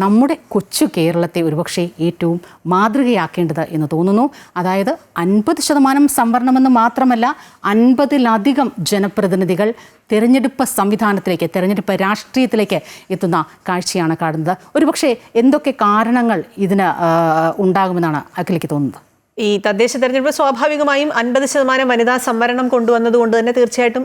നമ്മുടെ കൊച്ചു കേരളത്തെ ഒരുപക്ഷെ ഏറ്റവും മാതൃകയാക്കേണ്ടത് എന്ന് തോന്നുന്നു. അതായത് 50% സംവരണമെന്ന് മാത്രമല്ല, 50-ലധികം ജനപ്രതിനിധികൾ തെരഞ്ഞെടുപ്പ് സംവിധാനത്തിലേക്ക്, തെരഞ്ഞെടുപ്പ് രാഷ്ട്രീയത്തിലേക്ക് എത്തുന്ന കാഴ്ചയാണ് കാണുന്നത്. ഒരുപക്ഷെ എന്തൊക്കെ കാരണങ്ങൾ ഇതിന് ഉണ്ടാകുമെന്നാണ് അഖിലയ്ക്ക് തോന്നുന്നത്? ഈ തദ്ദേശ തെരഞ്ഞെടുപ്പ് സ്വാഭാവികമായും 50% വനിതാ സംവരണം കൊണ്ടുവന്നത് കൊണ്ട് തന്നെ തീർച്ചയായിട്ടും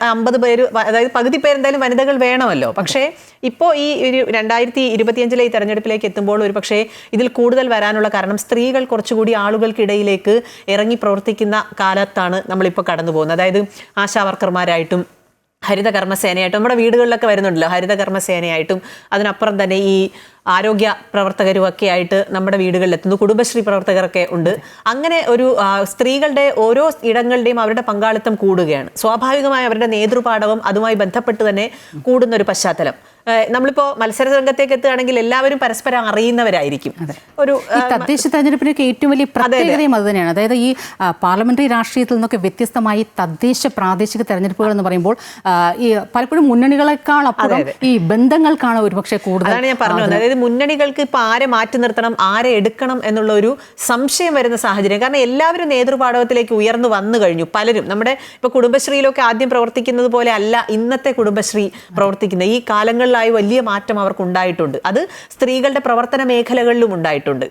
50 പേര്, അതായത് പകുതി പേരെന്തായാലും വനിതകൾ വേണമല്ലോ. പക്ഷേ ഇപ്പോൾ ഈ ഒരു 2025 ഈ തെരഞ്ഞെടുപ്പിലേക്ക് എത്തുമ്പോൾ ഒരു പക്ഷേ ഇതിൽ കൂടുതൽ വരാനുള്ള കാരണം സ്ത്രീകൾ കുറച്ചുകൂടി ആളുകൾക്കിടയിലേക്ക് ഇറങ്ങി പ്രവർത്തിക്കുന്ന കാലത്താണ് നമ്മളിപ്പോൾ കടന്നു പോകുന്നത്. അതായത് ആശാവർക്കർമാരായിട്ടും ഹരിത കർമ്മസേനയായിട്ടും നമ്മുടെ വീടുകളിലൊക്കെ വരുന്നുണ്ടല്ലോ, ഹരിത കർമ്മസേനയായിട്ടും അതിനപ്പുറം തന്നെ ഈ ആരോഗ്യ പ്രവർത്തകരും ഒക്കെ ആയിട്ട് നമ്മുടെ വീടുകളിലെത്തുന്നു, കുടുംബശ്രീ പ്രവർത്തകരൊക്കെ ഉണ്ട്. അങ്ങനെ ഒരു സ്ത്രീകളുടെ ഓരോ ഇടങ്ങളുടെയും അവരുടെ പങ്കാളിത്തം കൂടുകയാണ്. സ്വാഭാവികമായി അവരുടെ നേതൃപാടവം അതുമായി ബന്ധപ്പെട്ട് തന്നെ കൂടുന്ന ഒരു പശ്ചാത്തലം. നമ്മളിപ്പോൾ മത്സര രംഗത്തേക്ക് എത്തുകയാണെങ്കിൽ എല്ലാവരും പരസ്പരം അറിയുന്നവരായിരിക്കും. ഒരു തദ്ദേശ തെരഞ്ഞെടുപ്പിനൊക്കെ ഏറ്റവും വലിയ പ്രത്യേകതയും അത് തന്നെയാണ്. അതായത് ഈ പാർലമെന്ററി രാഷ്ട്രീയത്തിൽ നിന്നൊക്കെ വ്യത്യസ്തമായി തദ്ദേശ പ്രാദേശിക തെരഞ്ഞെടുപ്പുകൾ എന്ന് പറയുമ്പോൾ ഈ പലപ്പോഴും മുന്നണികളെക്കാൾ അപ്പുറം ഈ ബന്ധങ്ങൾക്കാണ് ഒരുപക്ഷെ കൂടുതൽ. അതാണ് ഞാൻ പറഞ്ഞത്. അതായത് മുന്നണികൾക്ക് ഇപ്പൊ ആരെ മാറ്റി നിർത്തണം, ആരെ എടുക്കണം എന്നുള്ള ഒരു സംശയം വരുന്ന സാഹചര്യം. കാരണം എല്ലാവരും നേതൃപാടവത്തിലേക്ക് ഉയർന്നു വന്നു കഴിഞ്ഞു. പലരും നമ്മുടെ ഇപ്പൊ കുടുംബശ്രീയിലൊക്കെ ആദ്യം പ്രവർത്തിക്കുന്നത് പോലെ അല്ല ഇന്നത്തെ കുടുംബശ്രീ പ്രവർത്തിക്കുന്നത്. ഈ കാലങ്ങളിലായി വലിയ മാറ്റം അവർക്ക് ഉണ്ടായിട്ടുണ്ട്. അത് സ്ത്രീകളുടെ പ്രവർത്തന മേഖലകളിലും ഉണ്ടായിട്ടുണ്ട്.